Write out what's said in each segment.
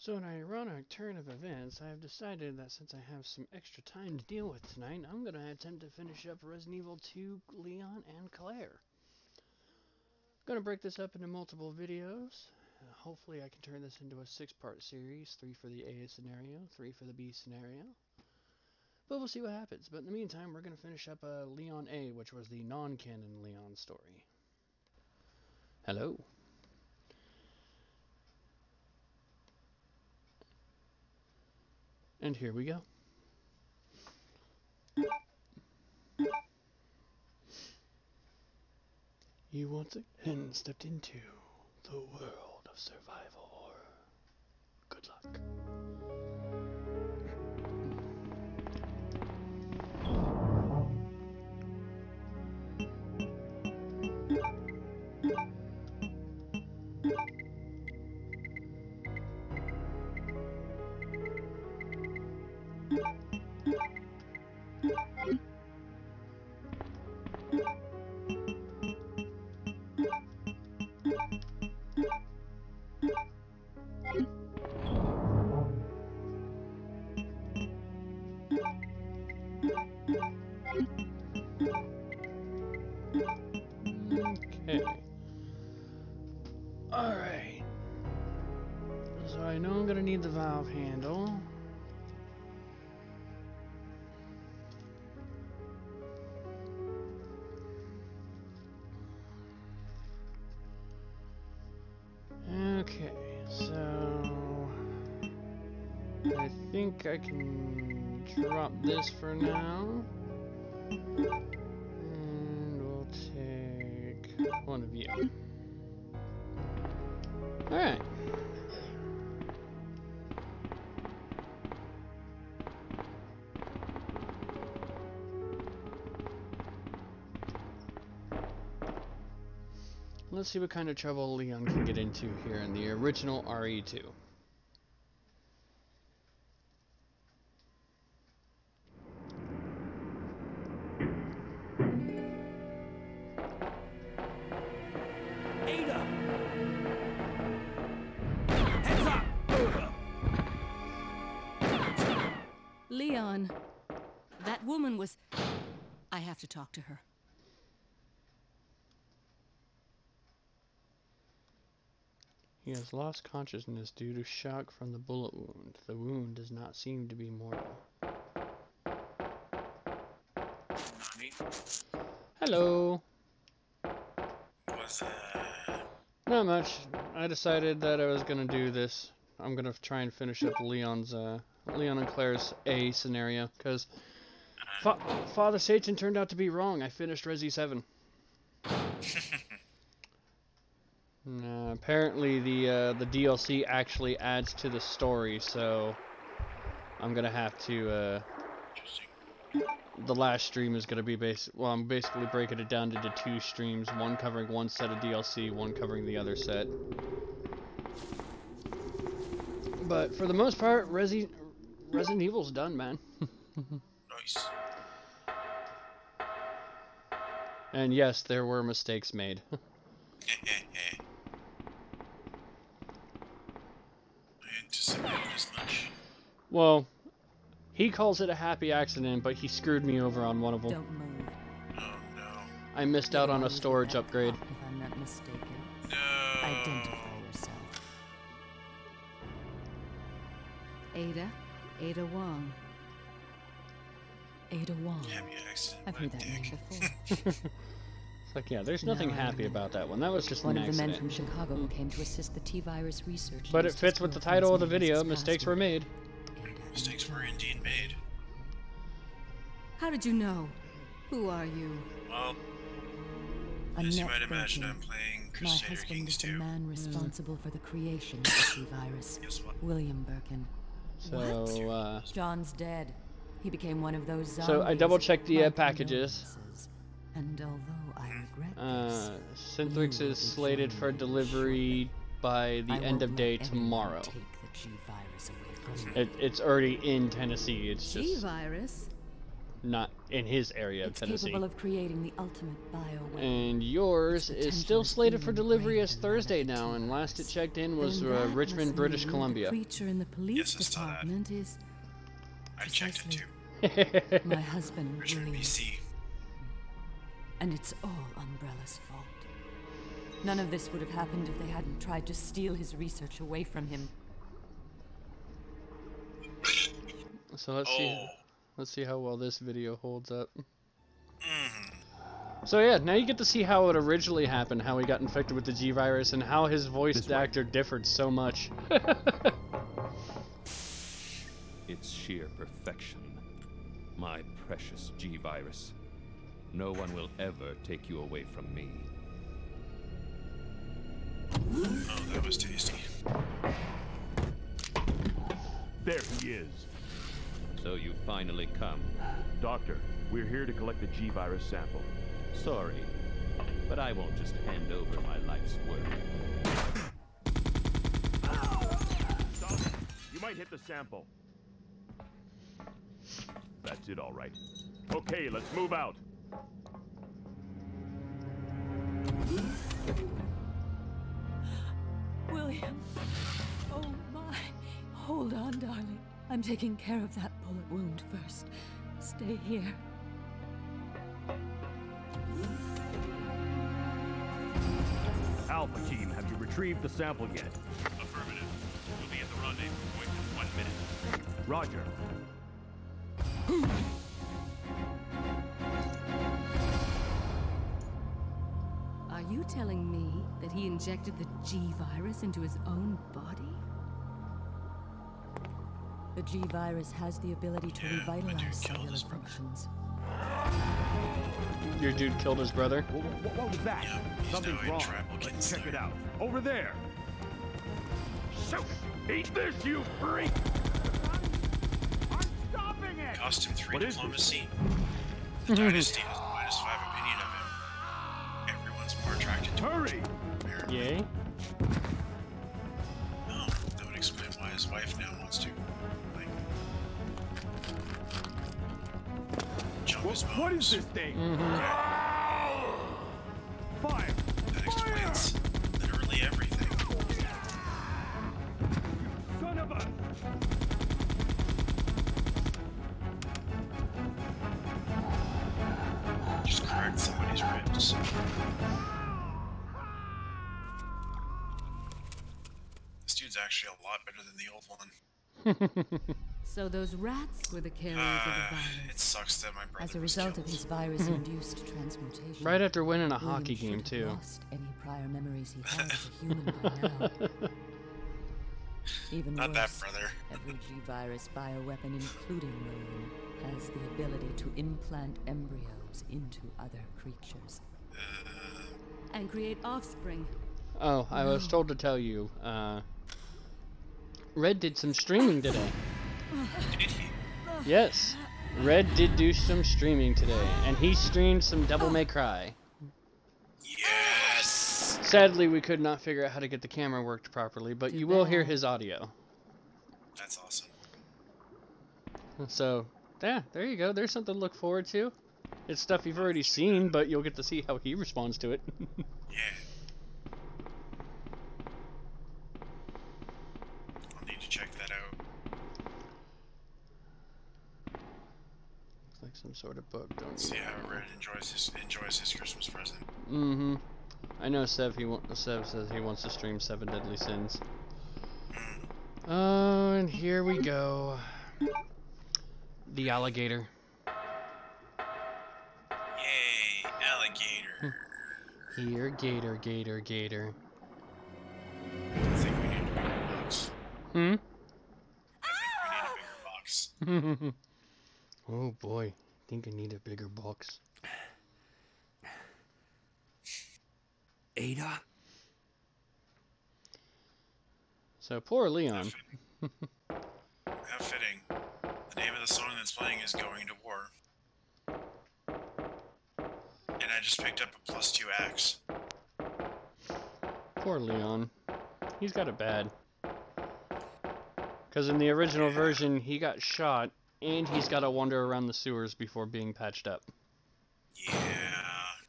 So in an ironic turn of events, I have decided that since I have some extra time to deal with tonight, I'm going to attempt to finish up Resident Evil 2, Leon, and Claire. I'm going to break this up into multiple videos. Hopefully I can turn this into a 6-part series, 3 for the A scenario, 3 for the B scenario. But we'll see what happens. But in the meantime, we're going to finish up Leon A, which was the non-canon Leon story. Hello. And here we go. You once again stepped into the world of survival horror. Good luck. Okay. Alright. So I know I'm gonna need the valve handle. Okay, so I think I can drop this for now. And we'll take one of you. Alright. Let's see what kind of trouble Leon can get into here in the original RE2. Ada! Heads up! Leon, that woman was... I have to talk to her. He has lost consciousness due to shock from the bullet wound. The wound does not seem to be mortal. Nani? Hello. What's that? Not much. I decided that I was gonna do this. I'm gonna try and finish up Leon's, Leon and Claire's A scenario, because Father Satan turned out to be wrong. I finished RE7. Apparently the DLC actually adds to the story, so I'm gonna have to, the last stream is gonna be I'm basically breaking it down into 2 streams, one covering one set of DLC, one covering the other set. But for the most part, Resident Evil's done, man. Nice. And yes, there were mistakes made. I anticipated as much. Well, he calls it a happy accident, but he screwed me over on one of them. Don't move. Oh no. I missed out on a storage upgrade. If I'm not mistaken. No. Identify yourself. Ada Wong. Ada Wong. Happy accident. I've heard my that name dick. before. It's like, yeah, there's nothing No, I happy remember. about that one. That was just One an of the men accident. from Chicago who came to assist the T-virus research. But it used his fits with the girlfriend's title of the name as video. his Mistakes were password. made. Mistakes were indeed made. How did you know? Who are you? Well, A as you net might imagine, Berkman. I'm playing My Crusader husband Kings is the 2. man responsible for the creation of the T-virus. Guess what? William Birkin. So, John's dead. He became one of those zombies. So I double-checked the, my packages. condolences. And although I regret this, Synthwix is slated for delivery by the I end won't of let day anyone tomorrow. take the G-virus away from me. It's already in Tennessee. It's just G-virus? not in his area of It's Tennessee. capable of creating the ultimate bioweapon. And yours Its is potential still is slated for even delivery greater as than that of Thursday the now, and last it G-virus. checked in was Then that Richmond, must British mean Columbia. The creature in the police Yes, I saw that. department is I checked it precisely too. my husband Richmond, William. BC. And it's all Umbrella's fault. None of this would have happened if they hadn't tried to steal his research away from him. So let's see how well this video holds up. So yeah, now you get to see how it originally happened, how he got infected with the G virus, and how his voice actor differed so much. It's sheer perfection. My precious G virus. No one will ever take you away from me. Oh, that was tasty. There he is. So you finally come. Doctor, we're here to collect the G-virus sample. Sorry, but I won't just hand over my life's work. Stop. You might hit the sample. That's it, all right. Okay, let's move out. William. Oh my. Hold on, darling. I'm taking care of that bullet wound first. Stay here. Alpha team, have you retrieved the sample yet? Affirmative. We'll be at the rendezvous point in 1 minute. Roger. Are you telling me that he injected the G-virus into his own body? The G-virus has the ability to Yeah, my dude revitalize killed cellular his brother. functions. Your dude killed his brother. What was that? Yeah, he's Something's now in wrong. tribal Let's kids check there. it out. Over there. Shoot! Eat this, you freak! I'm stopping it! Costume 3 What is diplomacy. The Dynasty has a -5 opinion of him. Everyone's more attracted to him. Hurry! Apparently. Yay. Oh, that would explain why his wife now wants to, like, jump his bones. What is this thing? Fire! That explains literally everything. Son of a... Just cracked somebody's ribs. This dude's actually a lot better than the old one. So those rats were the carriers of the It virus. sucks that my brother As a was result killed. of his virus-induced transmutation. Right after winning a William hockey should game have too. lost any prior memories he had as a human by now. Even Not that worse, brother. every G-virus bioweapon, including William, has the ability to implant embryos into other creatures. And create offspring. Oh, I was told to tell you, Red did some streaming today. Did he? Yes, Red did do some streaming today, and he streamed some Devil May Cry. Yes! Sadly, we could not figure out how to get the camera worked properly, but you will hear his audio. That's awesome. So, yeah, there you go. There's something to look forward to. It's stuff you've already seen, but you'll get to see how he responds to it. Yeah. I'll need to check that out. Looks like some sort of book, don't See you? how Red enjoys his Christmas present. Mm-hmm. I know Sev says he wants to stream 7 Deadly Sins. Oh, and here we go. The alligator. Yay, alligator. Here, gator, gator, gator. I think we need a bigger box. Hmm? I think we need a bigger box. Oh boy, think I need a bigger box. Ada? So poor Leon. How fitting. The name of the song that's playing is Going to War. And I just picked up a +2 axe. Poor Leon. He's got it bad. Because in the original version, he got shot And he's got to wander around the sewers before being patched up. Yeah.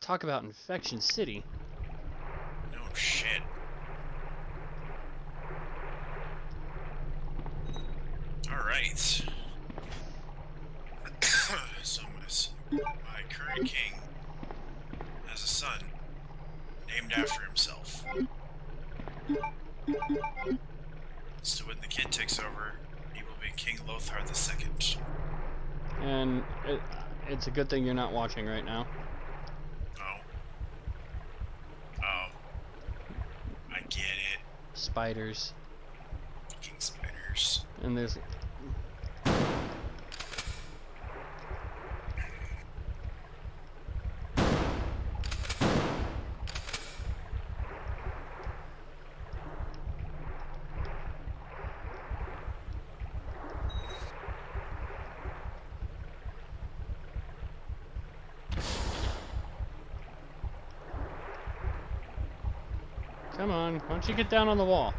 Talk about Infection City. No shit. Alright. So my current king has a son named after himself. So when the kid takes over, he will be King Lothar II. And it's a good thing you're not watching right now. Oh. Oh. I get it. Spiders. Fucking spiders. And there's... Come on, why don't you get down on the wall?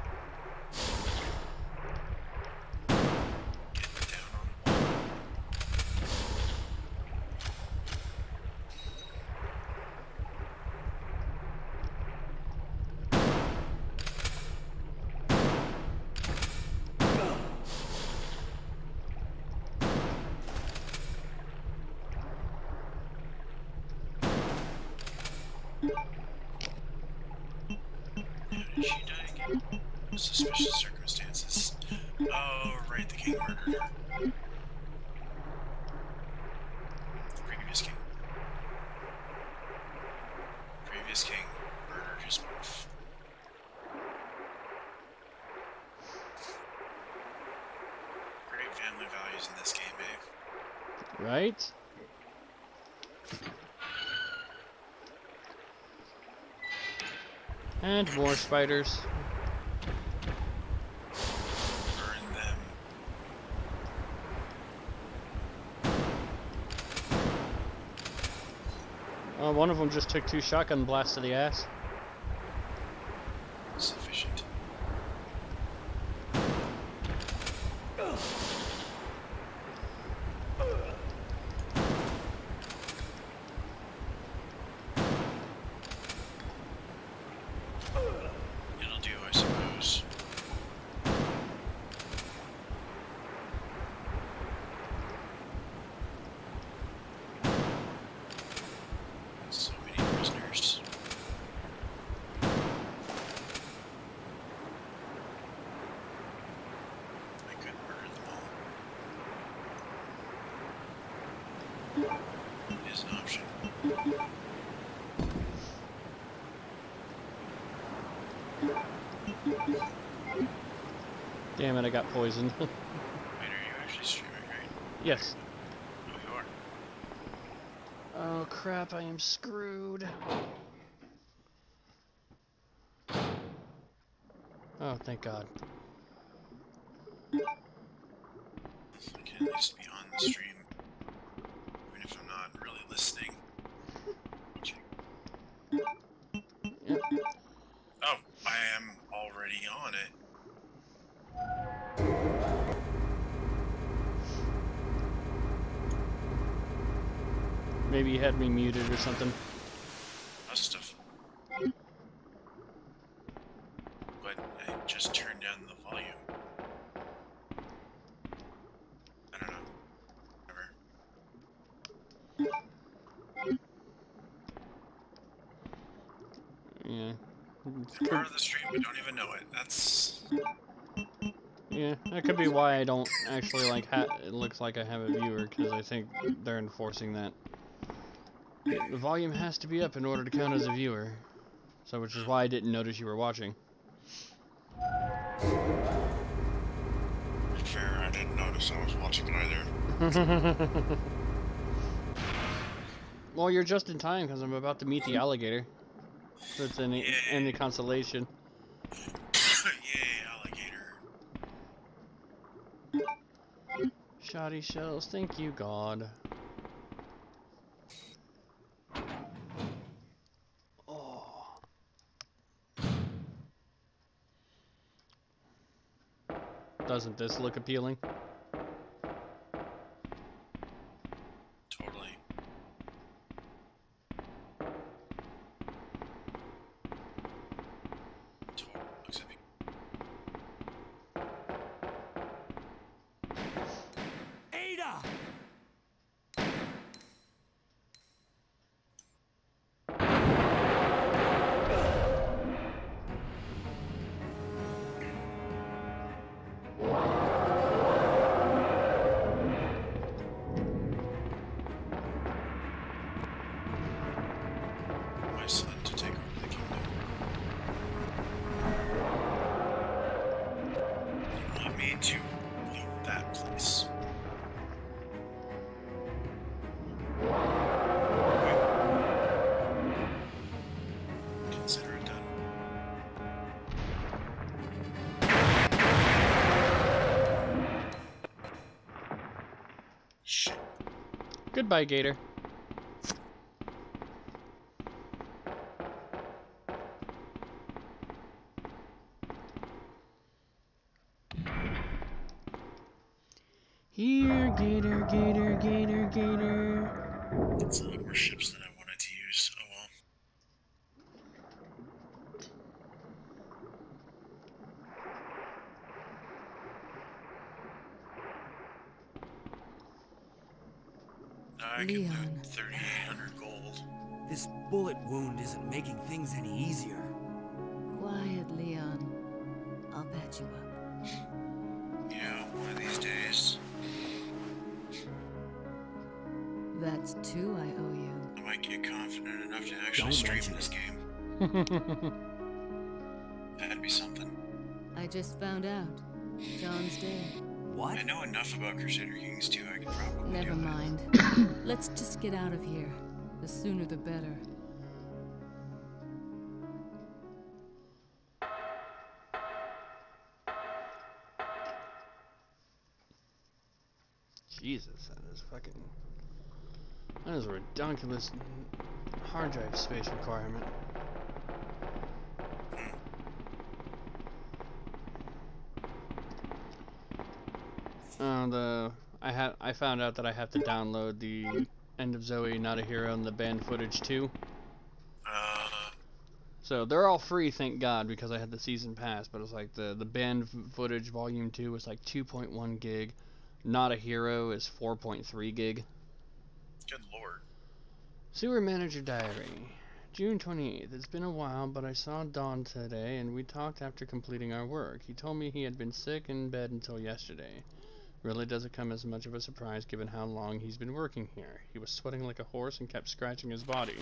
Did she die again? Suspicious circumstances. Oh, right, the king murdered her. The previous king. The previous king murdered his wife. Great family values in this game, eh? Right? And more spiders. Burn them. One of them just took 2 shotgun blasts to the ass. Sufficient. It'll do, I suppose. So many prisoners. I could murder them all. It is an option. Damn it, I got poisoned. Wait, are you actually streaming, right? Yes. Oh, you are. Oh crap, I am screwed. Oh, thank God. I can at least be on the stream, even if I'm not really listening. Yep. Oh, I am already on it. Maybe you had me muted or something. Must have. But I just turned down the volume. I don't know. Whatever. Yeah. I'm part of the stream, but don't even know it. That's... Yeah, that could be why I don't actually like it looks like I have a viewer, because I think they're enforcing that. The volume has to be up in order to count as a viewer. So, which is why I didn't notice you were watching. Fair, I didn't notice I was watching it either. Well, you're just in time, because I'm about to meet the alligator. So it's any consolation. Yay, alligator. Shoddy shells, thank you, God. Oh. Doesn't this look appealing? My son to take over the kingdom. You want me to leave that place? Consider it done. Shit. Goodbye, Gator. Here, Gator, Gator, Gator, Gator. That's a lot more ships than I wanted to use. Oh well. Now I can Leon. loot 3,800 gold. This bullet wound isn't making things any easier. Quiet, Leon. I'll patch you up. You know, one of these days, That's 2 I owe you. I might get confident enough to actually Don't stream mention this it. game. That'd be something. I just found out. John's dead. What? I know enough about Crusader Kings 2, I could probably Never do it. mind. Let's just get out of here. The sooner the better. Jesus, that is fucking... That is a redonkulous hard drive space requirement. I found out that I have to download the End of Zoe, Not a Hero, and the banned footage too. So they're all free, thank God, because I had the season pass. But it's like the banned footage volume 2 was like 2.1 gig. Not a Hero is 4.3 gig. Good lord. Sewer Manager Diary, June 28th. It's been a while, but I saw Don today, and we talked after completing our work. He told me he had been sick in bed until yesterday. Really doesn't come as much of a surprise given how long he's been working here. He was sweating like a horse and kept scratching his body.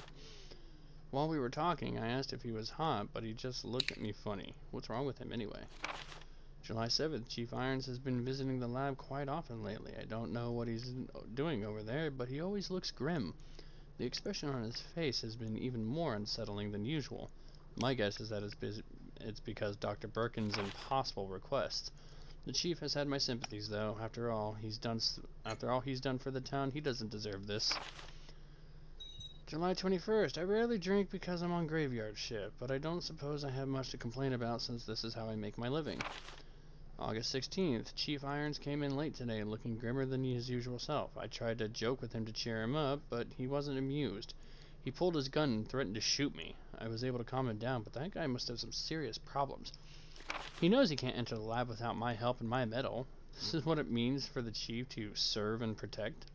While we were talking, I asked if he was hot, but he just looked at me funny. What's wrong with him anyway? July 7th, Chief Irons has been visiting the lab quite often lately. I don't know what he's doing over there, but he always looks grim. The expression on his face has been even more unsettling than usual. My guess is that it's because Dr. Birkin's impossible requests. The chief has had my sympathies, though. After all he's done for the town, he doesn't deserve this. July 21st. I rarely drink because I'm on graveyard shift, but I don't suppose I have much to complain about since this is how I make my living. August 16th. Chief Irons came in late today, looking grimmer than his usual self. I tried to joke with him to cheer him up, but he wasn't amused. He pulled his gun and threatened to shoot me. I was able to calm him down, but that guy must have some serious problems. He knows he can't enter the lab without my help and my medal. This is what it means for the chief to serve and protect.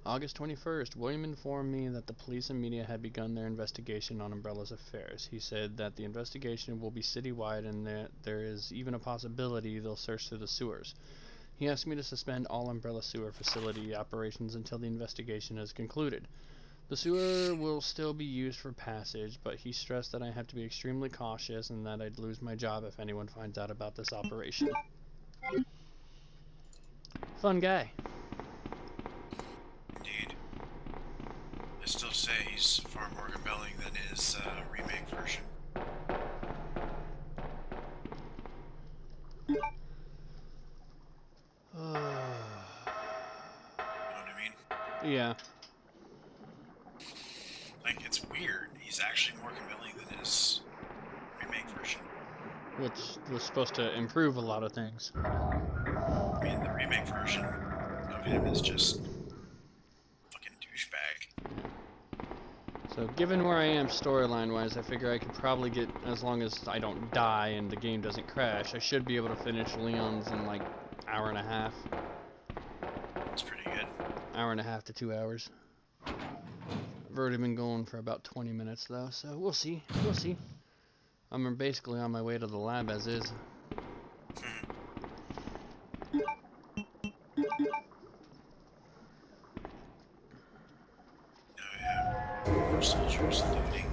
August 21st. William informed me that the police and media had begun their investigation on Umbrella's affairs. He said that the investigation will be citywide and that there is even a possibility they'll search through the sewers. He asked me to suspend all Umbrella sewer facility operations until the investigation is concluded. The sewer will still be used for passage, but he stressed that I have to be extremely cautious and that I'd lose my job if anyone finds out about this operation. Fun guy. Indeed. I still say he's far more compelling than his remake version. You know what I mean? Yeah. Like, it's weird. He's actually more compelling than his remake version. Which was supposed to improve a lot of things. I mean, the remake version of him is just fucking douchebag. So given where I am storyline wise, I figure I could probably get, as long as I don't die and the game doesn't crash, I should be able to finish Leon's in like hour and a half. It's pretty good. Hour and a half to 2 hours. I've already been going for about 20 minutes though, so we'll see. We'll see. I'm basically on my way to the lab as is. Now we have more soldiers looting.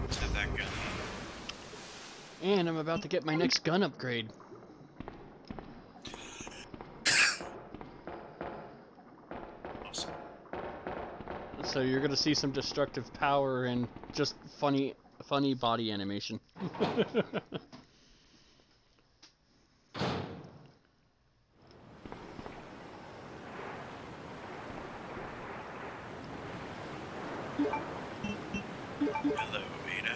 Let's have that gun. And I'm about to get my next gun upgrade. Awesome. So you're gonna see some destructive power and just funny body animation. Hello, Ada.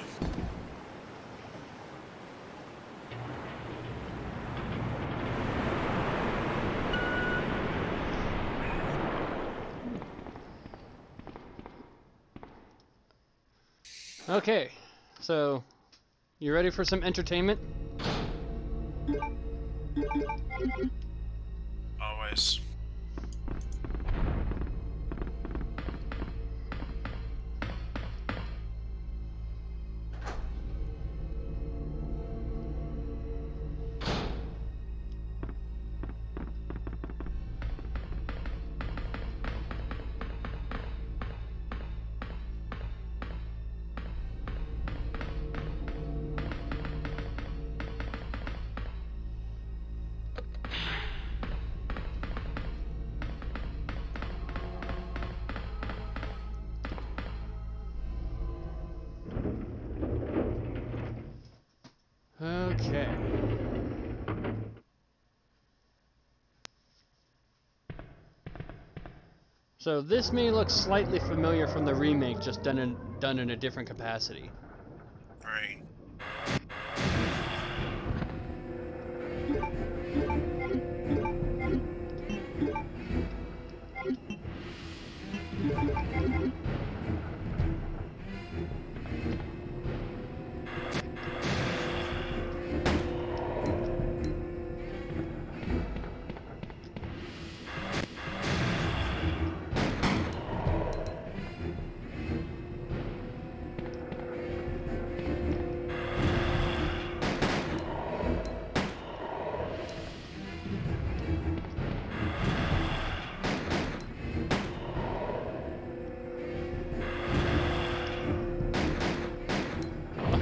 Okay, so you ready for some entertainment? Always. Okay. So this may look slightly familiar from the remake, just done in a different capacity. Right.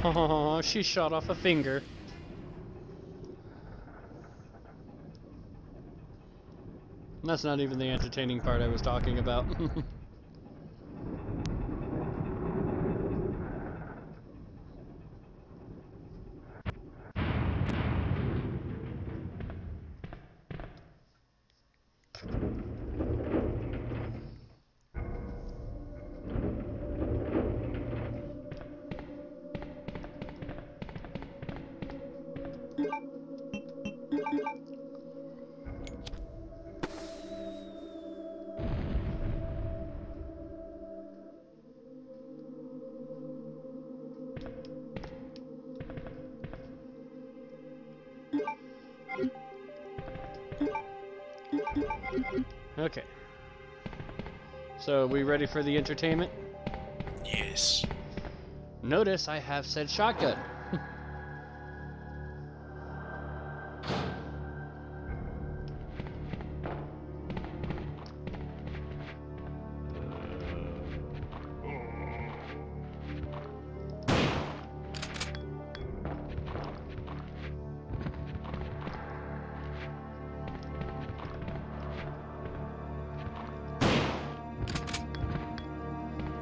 Oh, she shot off a finger. And that's not even the entertaining part I was talking about. Okay. So, we ready for the entertainment? Yes. Notice I have said shotgun.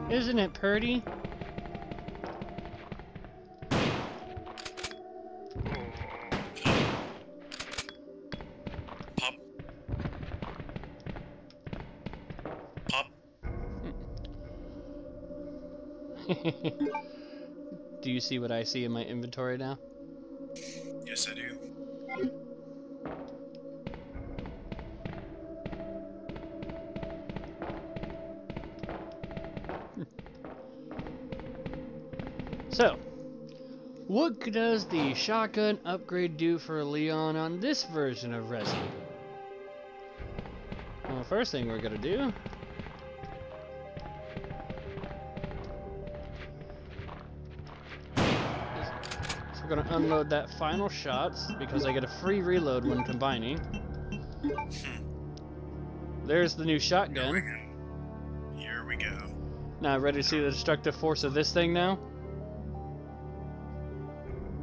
Isn't it pretty? Pop. Pop. Do you see what I see in my inventory now? Yes, I do. So, what does the shotgun upgrade do for Leon on this version of Resi? Well, first thing we're gonna do gonna unload that final shot because I get a free reload when combining. There's the new shotgun. Here we go. Now, ready to see the destructive force of this thing now?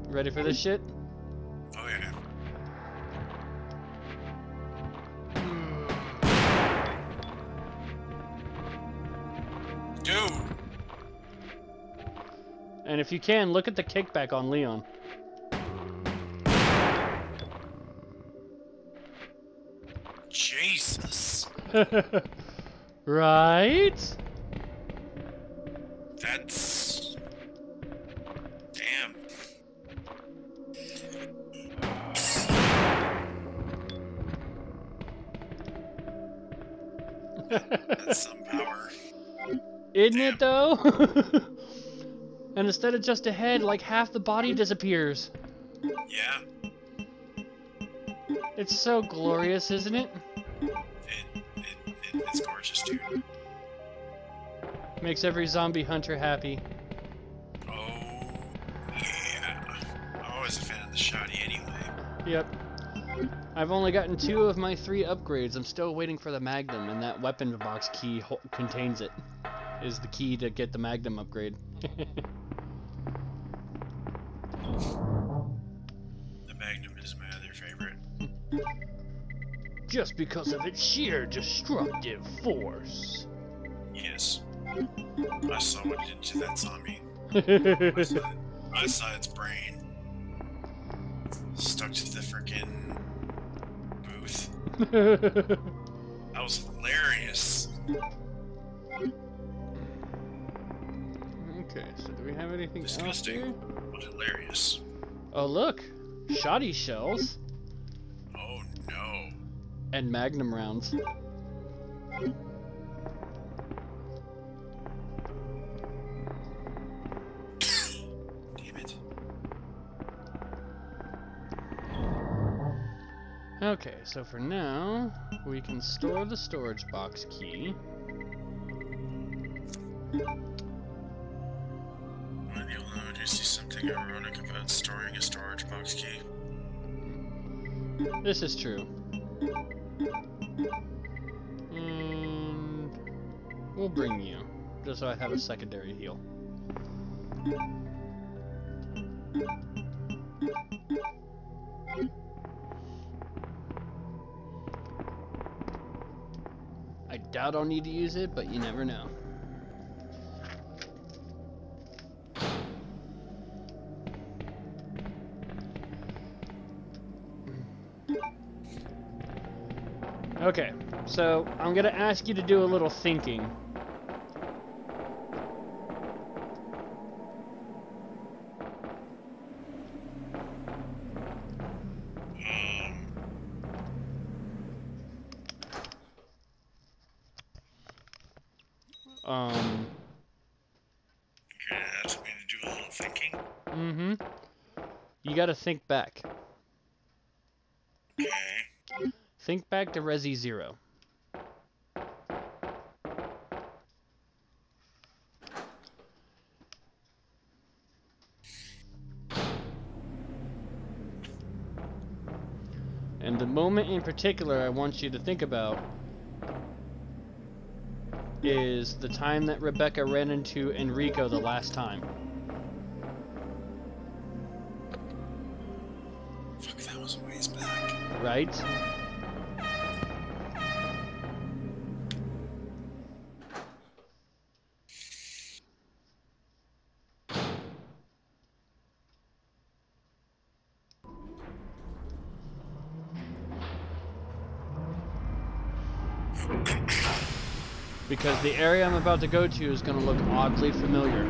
Ready for this shit? Oh yeah. Dude! And if you can, look at the kickback on Leon. Jesus! Right? That's... Damn. That's some power. Isn't it though? And instead of just a head, like half the body disappears. Yeah. It's so glorious, isn't it? It's gorgeous, dude. Makes every zombie hunter happy. Oh, yeah. I'm always a fan of the shotty anyway. Yep. I've only gotten 2 of my 3 upgrades. I'm still waiting for the Magnum, and that weapon box key contains it. Is the key to get the Magnum upgrade. The Magnum is my other favorite. Just because of its sheer destructive force. Yes. I saw what it did to that zombie. I saw its brain. Stuck to the frickin' booth. That was hilarious. Okay, so do we have anything else Disgusting, here? but hilarious. Oh look! Shoddy shells. Oh no. And Magnum rounds. Damn it. Okay, so for now, we can store the storage box key. Do you see something ironic about storing a storage box key? This is true. And we'll bring you, just so I have a secondary heal. I doubt I'll need to use it, but you never know. Okay, so I'm gonna ask you to do a little thinking. You're gonna ask me to do a little thinking? Mm-hmm. You gotta think back. Okay. Think back to Resi 0. And the moment in particular I want you to think about is the time that Rebecca ran into Enrico the last time. Fuck, that was a ways back. Right? Because the area I'm about to go to is going to look oddly familiar.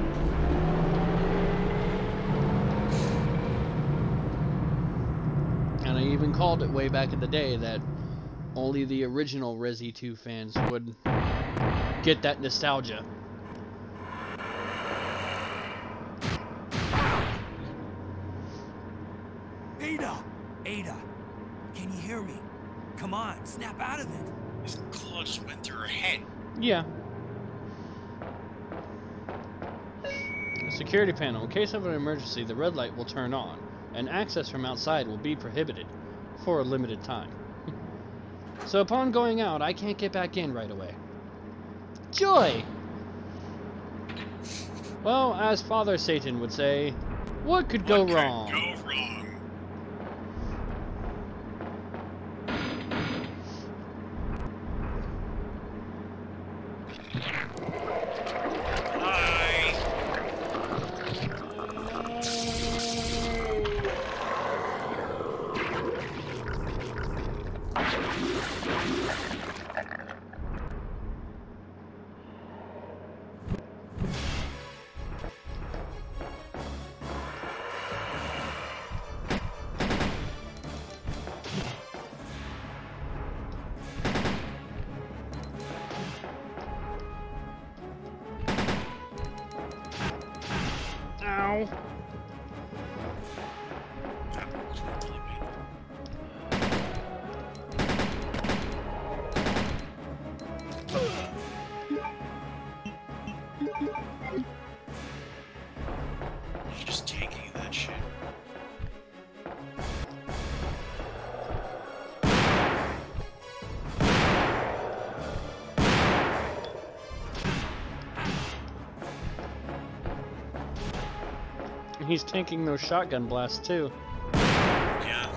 And I even called it way back in the day that only the original Resi 2 fans would get that nostalgia. Ada, can you hear me? Come on, snap out of it. His claw just went through her head. Yeah. Security panel. In case of an emergency, the red light will turn on, and access from outside will be prohibited for a limited time. So upon going out, I can't get back in right away. Joy! Well, as Father Satan would say, what could go wrong? Go wrong. Hi. Ow! You're just taking that shit. He's tanking those shotgun blasts too. Yeah.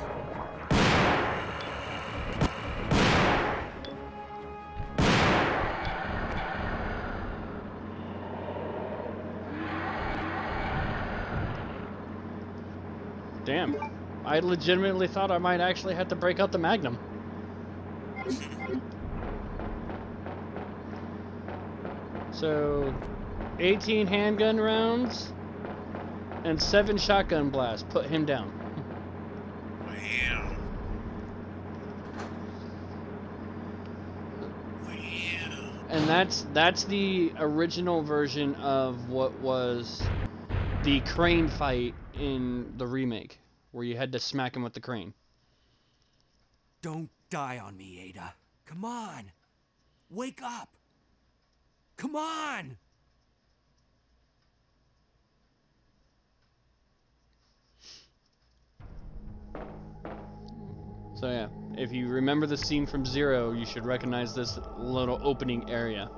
Damn. I legitimately thought I might actually have to break out the Magnum. So, 18 handgun rounds and 7 shotgun blasts. Put him down. Wow. Wow. And that's the original version of what was the crane fight in the remake, where you had to smack him with the crane. Don't die on me, Ada. Come on. Wake up. Come on. So yeah, if you remember the scene from Zero, you should recognize this little opening area.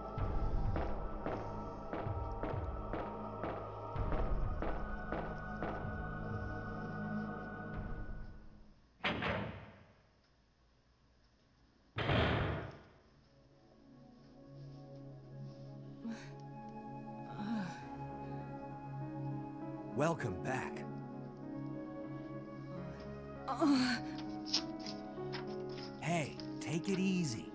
Welcome back. Hey, take it easy.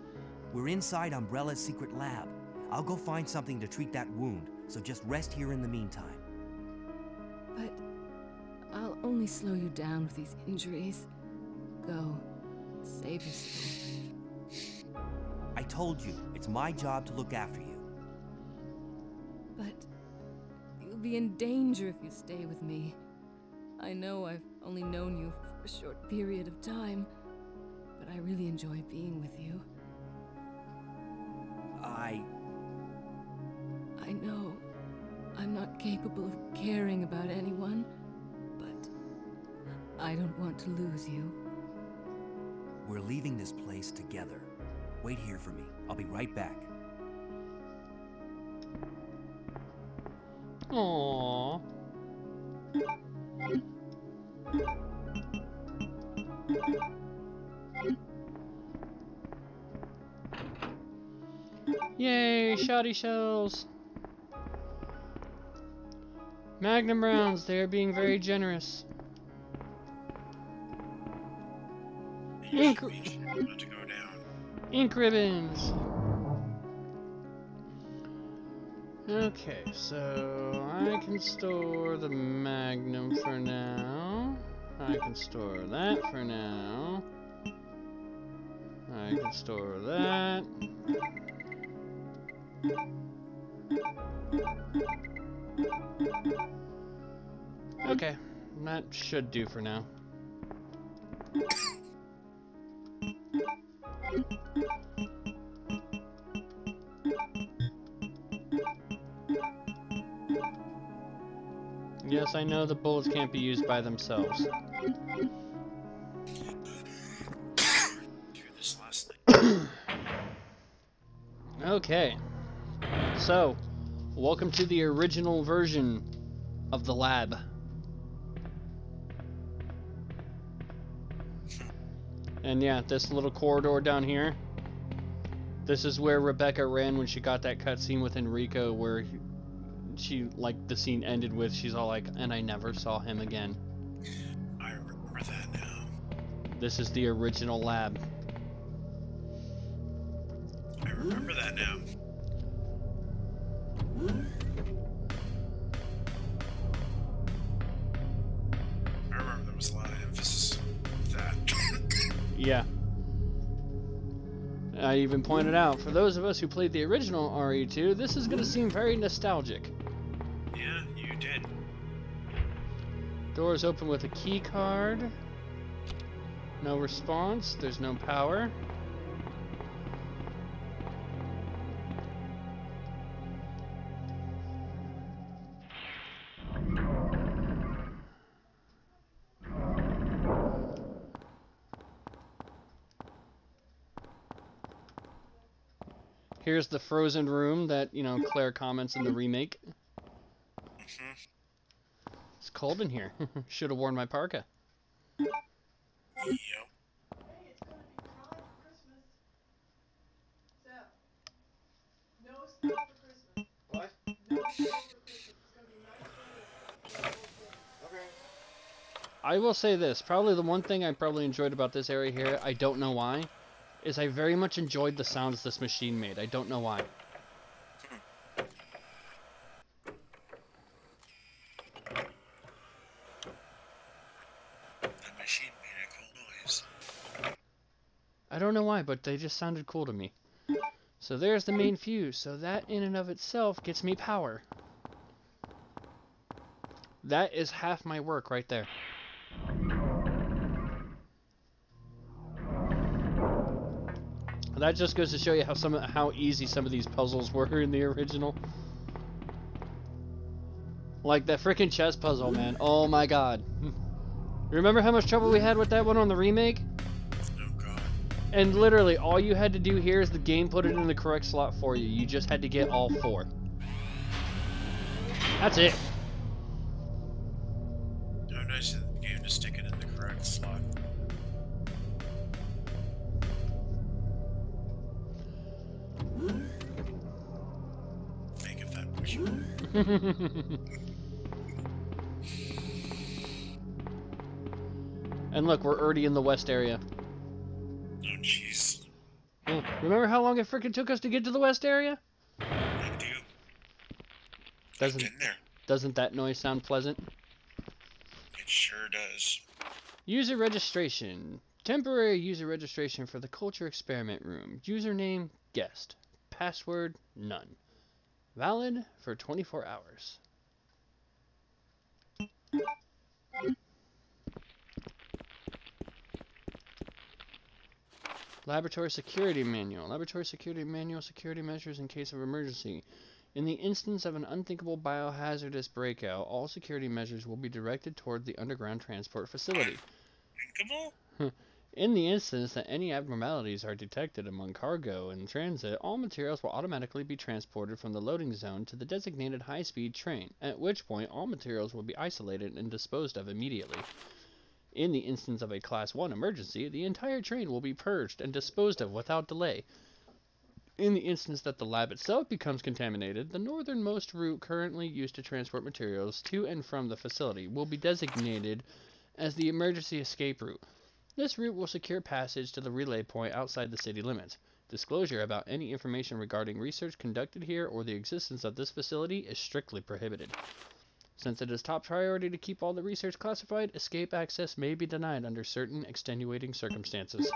We're inside Umbrella's secret lab. I'll go find something to treat that wound, so just rest here in the meantime. But I'll only slow you down with these injuries. Go. Save yourself. I told you, it's my job to look after you. But you'll be in danger if you stay with me. I know I've only known you for a short period of time, but I really enjoy being with you. I know I'm not capable of caring about anyone, but I don't want to lose you. We're leaving this place together. Wait here for me. I'll be right back. Aww. Yay, shoddy shells. Magnum rounds, they are being very generous. Ink, About to go down. ink ribbons. Okay, so I can store the Magnum for now. I can store that for now. I can store that. Okay, that should do for now. Yes, I know the bullets can't be used by themselves. Hear this last night. Okay. So, welcome to the original version of the lab. And yeah, this little corridor down here. This is where Rebecca ran when she got that cutscene with Enrico where she, like, the scene ended with, she's all like, and I never saw him again. I remember that now. This is the original lab. I remember that now. I remember there was a lot of emphasis with that. Yeah. I even pointed out, for those of us who played the original RE2, this is going to seem very nostalgic. Yeah, you did. Doors open with a key card. No response. There's no power. Here's the frozen room that, you know, Claire comments in the remake. It's cold in here. Should have worn my parka. Yep. Hey, it's gonna be dry for Christmas. Seth, no snow for Christmas. What? No snow for Christmas. It's gonna be nice weather. Okay. I will say this. Probably the one thing I probably enjoyed about this area here, I don't know why, is I very much enjoyed the sounds this machine made. I don't know why. That machine made a cool noise. I don't know why, but they just sounded cool to me. So there's the main fuse. So that in and of itself gets me power. That is half my work right there. That just goes to show you how easy some of these puzzles were in the original. Like that freaking chess puzzle, man. Oh my god. Remember how much trouble we had with that one on the remake? Oh god. And literally, all you had to do here is the game put it in the correct slot for you. You just had to get all 4. That's it. How nice of the game to stick it in the correct slot. Make it that much. And look, we're already in the west area. Oh jeez. Yeah. Remember how long it freaking took us to get to the west area? I do. Doesn't I've been there. doesn't that noise sound pleasant? It sure does. User registration. Temporary user registration for the culture experiment room. Username guest. Password none. Valid for 24 hours. Laboratory security manual. Laboratory security manual. Security measures in case of emergency. In the instance of an unthinkable biohazardous breakout, all security measures will be directed toward the underground transport facility. Thinkable? In the instance that any abnormalities are detected among cargo in transit, all materials will automatically be transported from the loading zone to the designated high-speed train, at which point all materials will be isolated and disposed of immediately. In the instance of a Class 1 emergency, the entire train will be purged and disposed of without delay. In the instance that the lab itself becomes contaminated, the northernmost route currently used to transport materials to and from the facility will be designated as the emergency escape route. This route will secure passage to the relay point outside the city limits. Disclosure about any information regarding research conducted here or the existence of this facility is strictly prohibited. Since it is top priority to keep all the research classified, escape access may be denied under certain extenuating circumstances.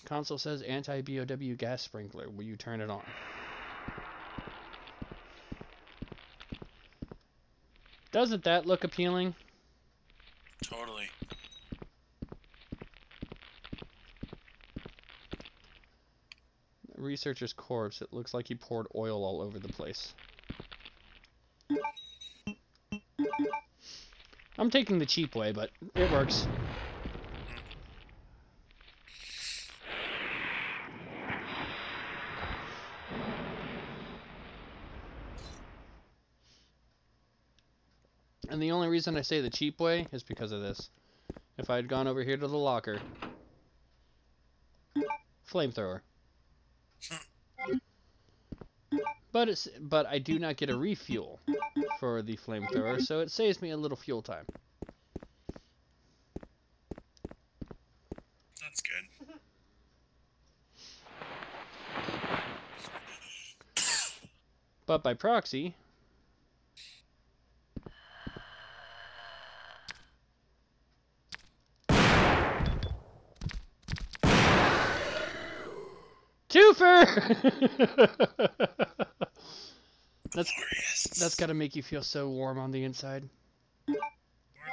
Console says anti-BOW gas sprinkler. Will you turn it on? Doesn't that look appealing? Totally. Researcher's corpse. It looks like he poured oil all over the place. I'm taking the cheap way, but it works. And the only reason I say the cheap way is because of this. If I had gone over here to the locker, flamethrower. But I do not get a refuel for the flamethrower, so it saves me a little fuel time. That's good. But by proxy, twofer! That's gotta make you feel so warm on the inside. Warm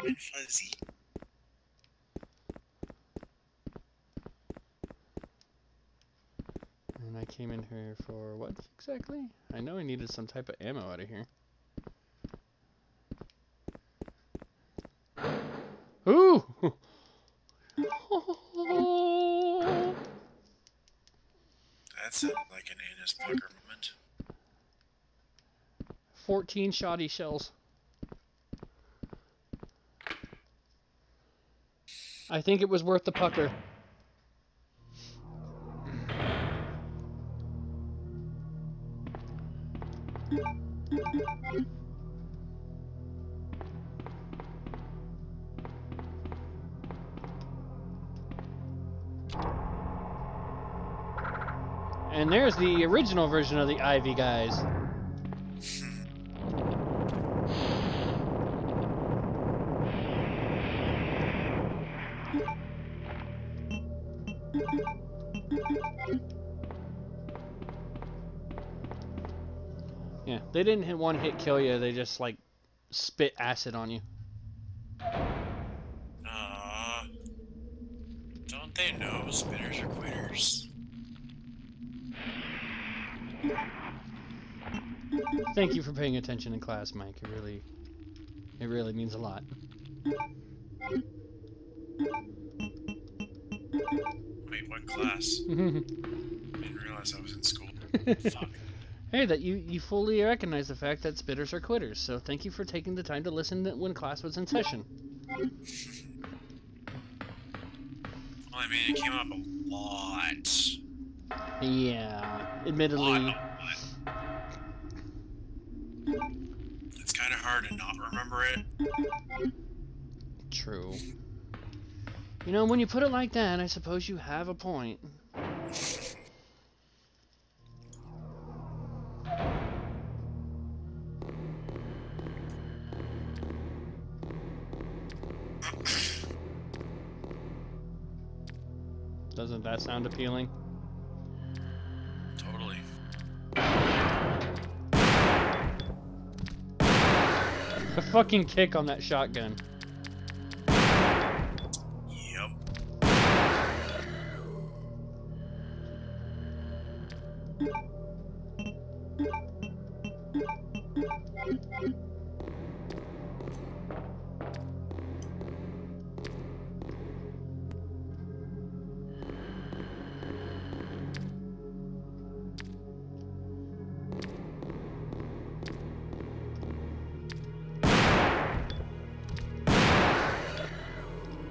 and fuzzy. And I came in here for what exactly? I know I needed some type of ammo out of here. Ooh! That sounded like an anus pucker moment. 14 shoddy shells. I think it was worth the pucker. And there's the original version of the Ivy guys. Yeah, they didn't hit one hit kill you, they just like spit acid on you. Don't they know spitters are quitters? Thank you for paying attention in class, Mike. It really means a lot. Wait, what class? I didn't realize I was in school. Fuck. Hey, that you fully recognize the fact that spitters are quitters, so thank you for taking the time to listen when class was in session. Well, I mean, it came up a lot. Yeah, admittedly. It's kind of hard to not remember it. True. You know, when you put it like that, I suppose you have a point. Doesn't that sound appealing? Totally. The fucking kick on that shotgun. Yep.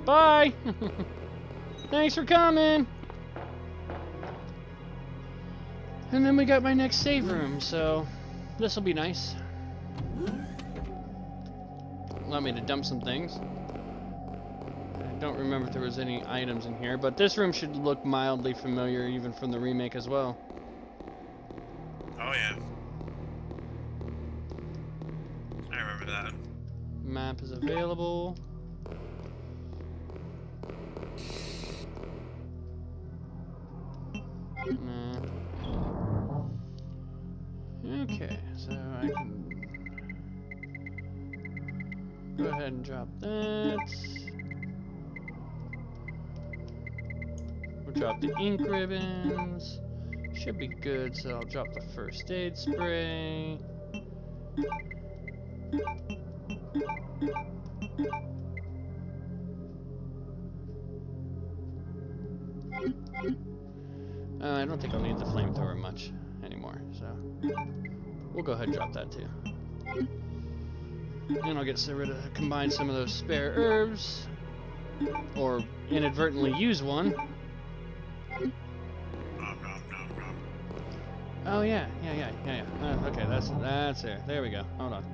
Bye! Thanks for coming! And then we got my next save room, so this'll be nice. Allow me to dump some things. I don't remember if there was any items in here, but this room should look mildly familiar even from the remake as well. Oh yeah. I remember that. Map is available. Okay, so I can go ahead and drop that. We'll drop the ink ribbons. Should be good, so I'll drop the first aid spray. don't think I'll need the flamethrower much anymore, so we'll go ahead and drop that too. And I'll get rid of, combine some of those spare herbs, or inadvertently use one. Oh yeah. Okay, that's there. There we go. Hold on.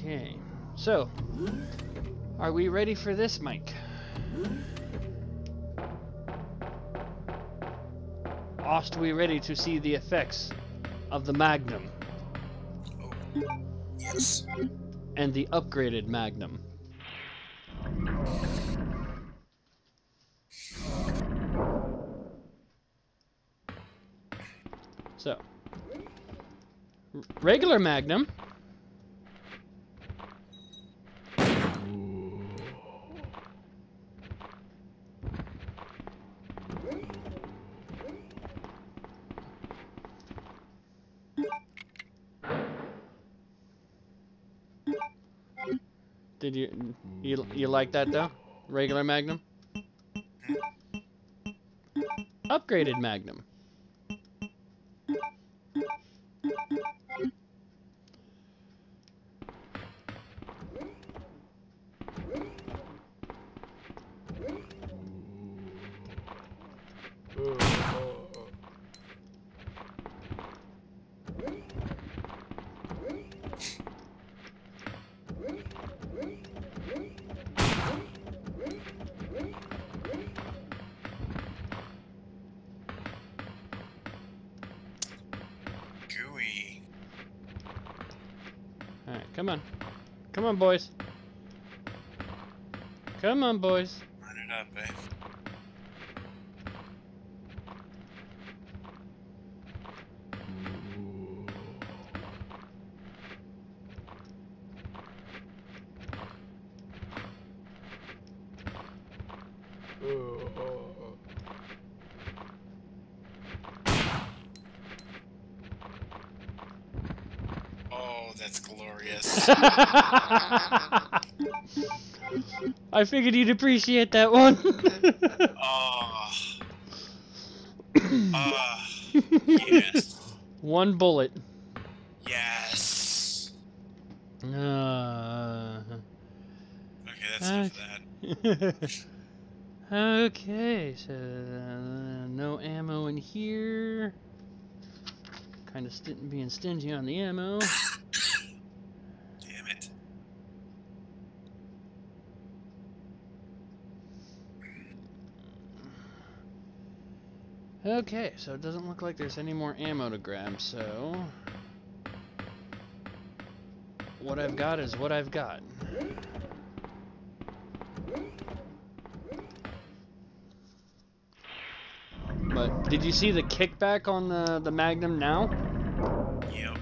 Okay, so are we ready for this, Mike? Are we ready to see the effects of the Magnum? Oh, yes. And the upgraded Magnum. So, regular Magnum. Did you like that though? Regular Magnum? Upgraded Magnum. Gooey. Alright, come on. Come on, boys. Come on, boys. Line it up, eh? Oh, that's glorious. I figured you'd appreciate that one. Oh. Yes. One bullet. Yes. Okay, Okay, that's enough of that. Okay, so no ammo in here. Kind of being stingy on the ammo. Damn it. Okay, so it doesn't look like there's any more ammo to grab, so what I've got is what I've got. But did you see the kickback on the Magnum now? Yep.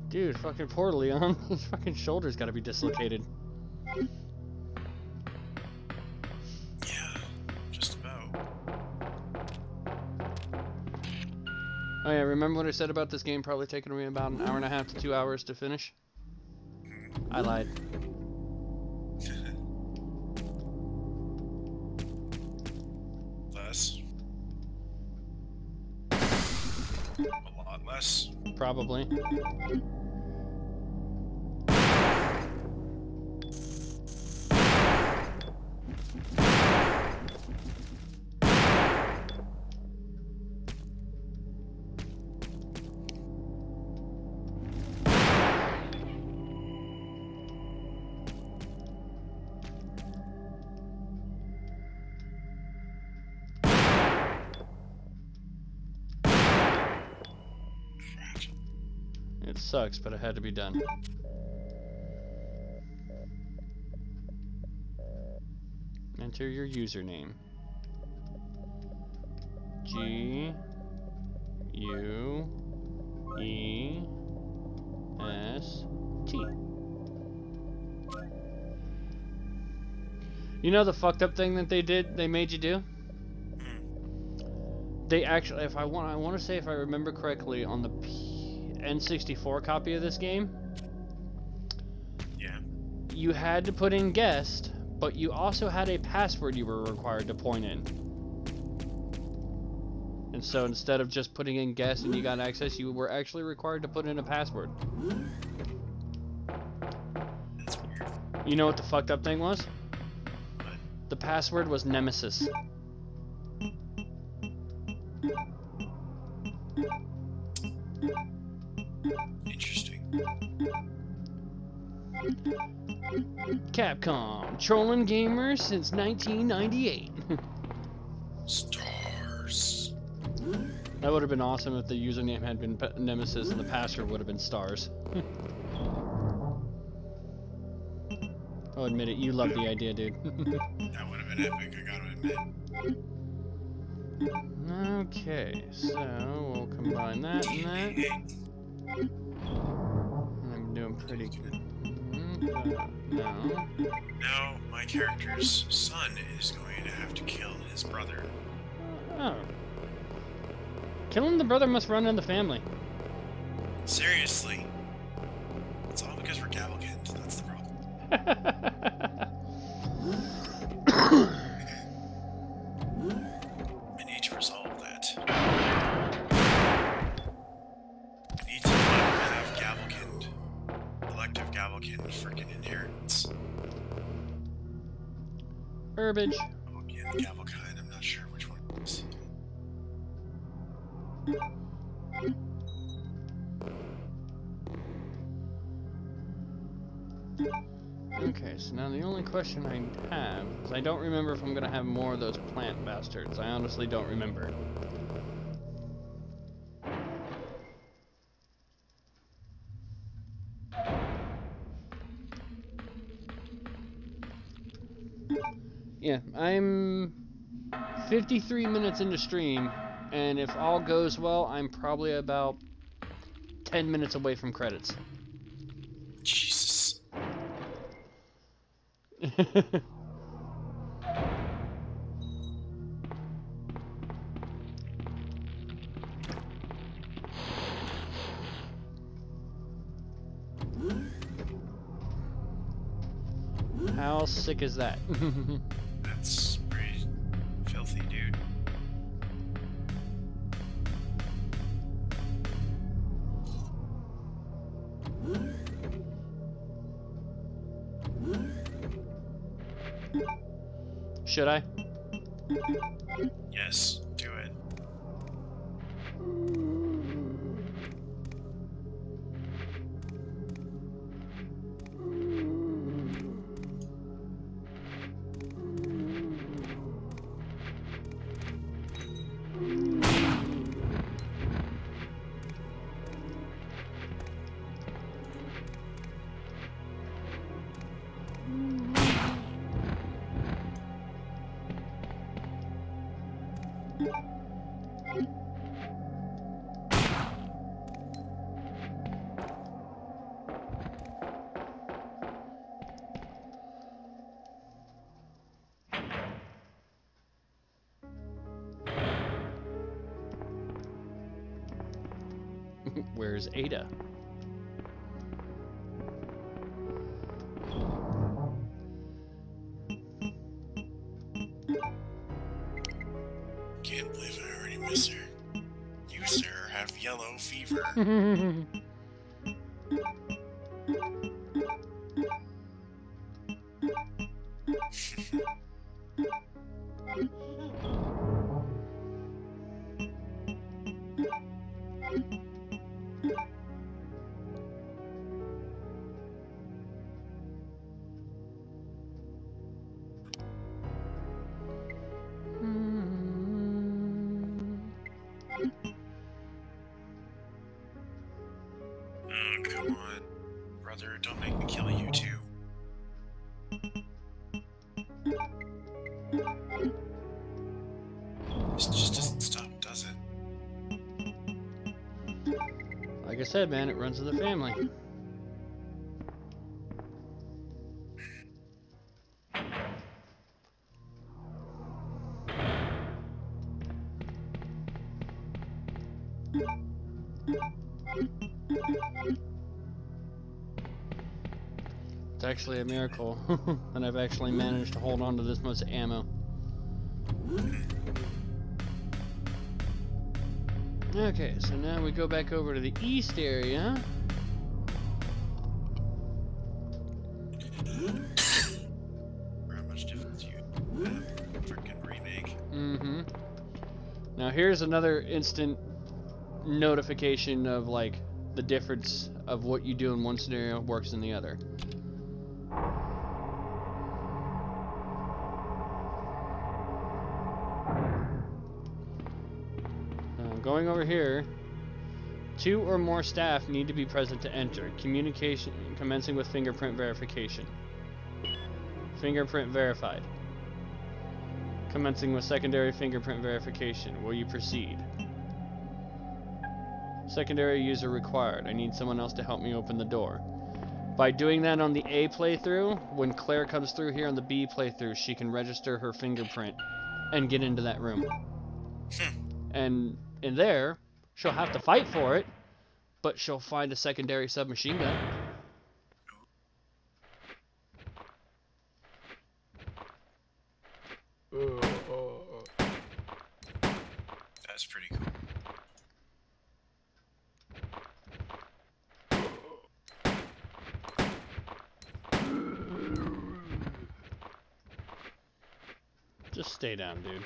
Dude, fucking poor Leon. His fucking shoulder's gotta be dislocated. Yeah, just about. Oh yeah, remember what I said about this game probably taking me about an hour and a half to 2 hours to finish? I lied. Less. A lot less. Probably. It sucks, but it had to be done. enter your username. G U E S T. You know the fucked up thing that they made you do? They actually, I want to say, if I remember correctly, on the N64 copy of this game, Yeah. you had to put in guest, but you also had a password you were required to point in. And so instead of just putting in guest and you got access, you were actually required to put in a password. That's weird. You know what the fucked up thing was? But The password was Nemesis. interesting. Capcom, trolling gamers since 1998. Stars. That would have been awesome if the username had been Nemesis and the password would have been Stars. I'll admit it, you love the idea, dude. That would have been epic, I gotta admit. Okay, so we'll combine that and that. And I'm doing pretty good. No. Now, my character's son is going to have to kill his brother. Oh. Killing the brother must run in the family. Seriously. It's all because we're Gavelkind, that's the problem. I need to resolve that. I need to not have Gavelkind, elective Gavelkind freaking inheritance. Herbage. Gavelkind, I'm not sure which one it is. Okay, so now the only question I have is I don't remember if I'm going to have more of those plant bastards. I honestly don't remember. Yeah, I'm 53 minutes into stream, and if all goes well, I'm probably about 10 minutes away from credits. Jesus. How sick is that? That's pretty filthy, dude. Should I? Yes, do it. Where's Ada? Can't believe I already miss her. You, sir, have yellow fever. Oh, come on. Brother, don't make me kill you too. Like I said, man, it runs in the family. It's actually a miracle that I've actually managed to hold on to this much ammo. Okay, so now we go back over to the east area. How much difference you have? Freaking remake. Mm-hmm. Now here's another instant notification of like the difference of what you do in one scenario works in the other. Going over here, 2 or more staff need to be present to enter. Communication commencing with fingerprint verification. Fingerprint verified. Commencing with secondary fingerprint verification. Will you proceed? Secondary user required. I need someone else to help me open the door. By doing that on the A playthrough, when Claire comes through here on the B playthrough, she can register her fingerprint and get into that room. And in there, she'll have to fight for it, but she'll find a secondary submachine gun. That's pretty cool. Just stay down, dude.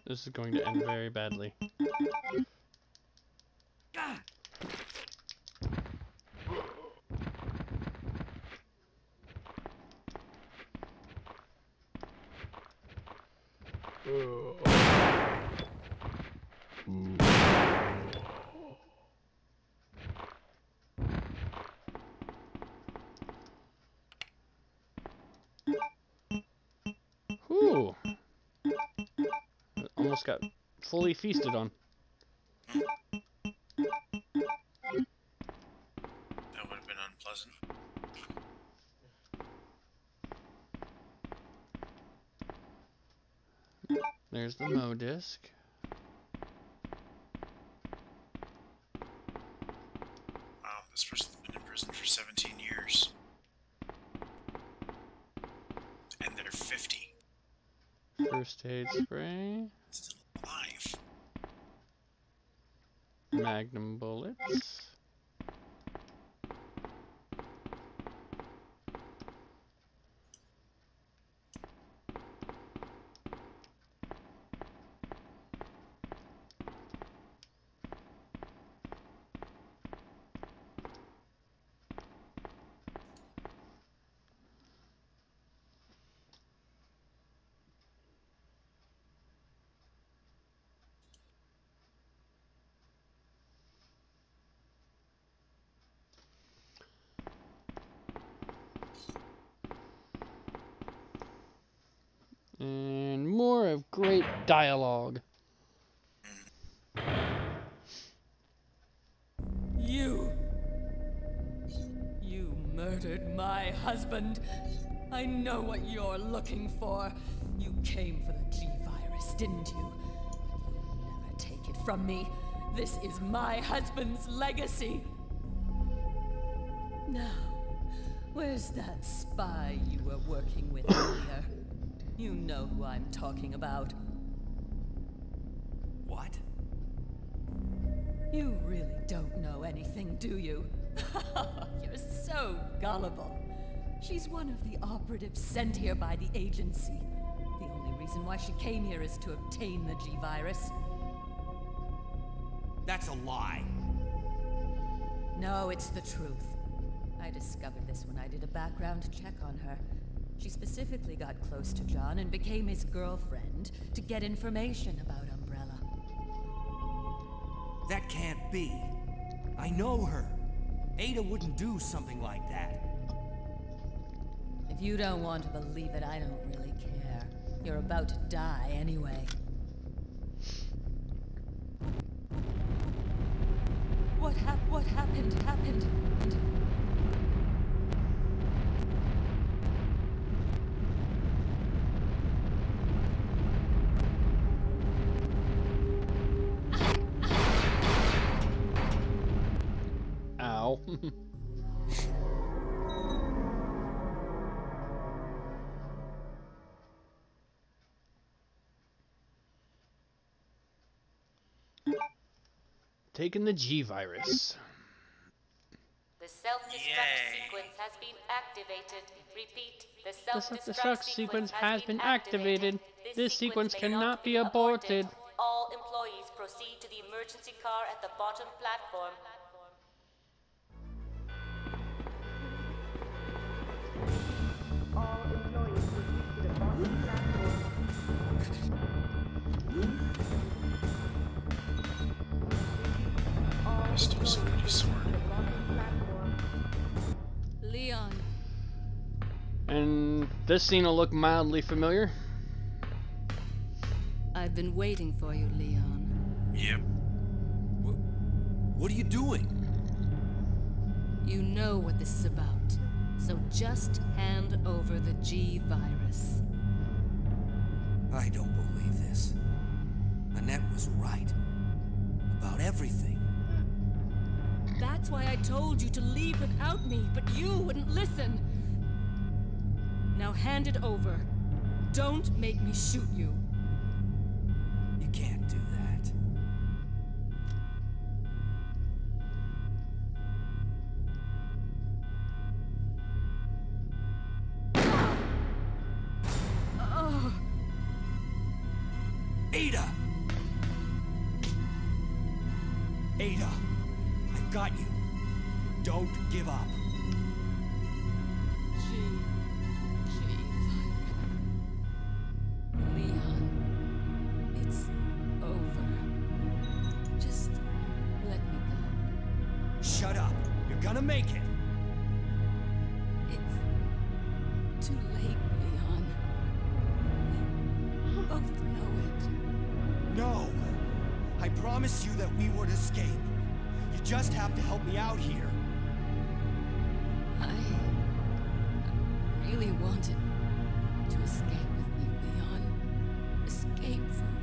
This is going to end very badly. Whew. Almost got fully feasted on. That would have been unpleasant. There's the Mo disc. Wow, this person's been in prison for 17 years. And they're 50. First aid spray. Still alive. Magnum bullets. And more of great dialogue. You murdered my husband. I know what you're looking for. You came for the G-Virus, didn't you? You'll never take it from me. This is my husband's legacy. Now, where's that spy you were working with earlier? You know who I'm talking about. What? You really don't know anything, do you? You're so gullible. She's one of the operatives sent here by the agency. The only reason why she came here is to obtain the G-Virus. That's a lie. No, it's the truth. I discovered this when I did a background check on her. She specifically got close to John and became his girlfriend to get information about Umbrella. That can't be. I know her. Ada wouldn't do something like that. If you don't want to believe it, I don't really care. You're about to die anyway. What happened? Ow. Taking the G virus. The self-destruct sequence has been activated. Repeat, the The self-destruct self-destruct sequence has been activated. This sequence cannot be aborted. All employees proceed to the emergency car at the bottom platform. All employees proceed to the bottom platform. All Still so many sword. to the bottom platform. Leon. And this scene will look mildly familiar. I've been waiting for you, Leon. Yep. What are you doing? You know what this is about. So just hand over the G virus. I don't believe this. Annette was right. About everything. That's why I told you to leave without me, but you wouldn't listen. Now hand it over. Don't make me shoot you. You can't do that. Oh, Ada! Ada! I've got you. Don't give up. Leon, it's over. Just let me go. Shut up. You're gonna make it. It's too late, Leon. We both know it. No. I promised you that we would escape. You just have to help me out here. I really wanted to escape with you, Leon. Escape from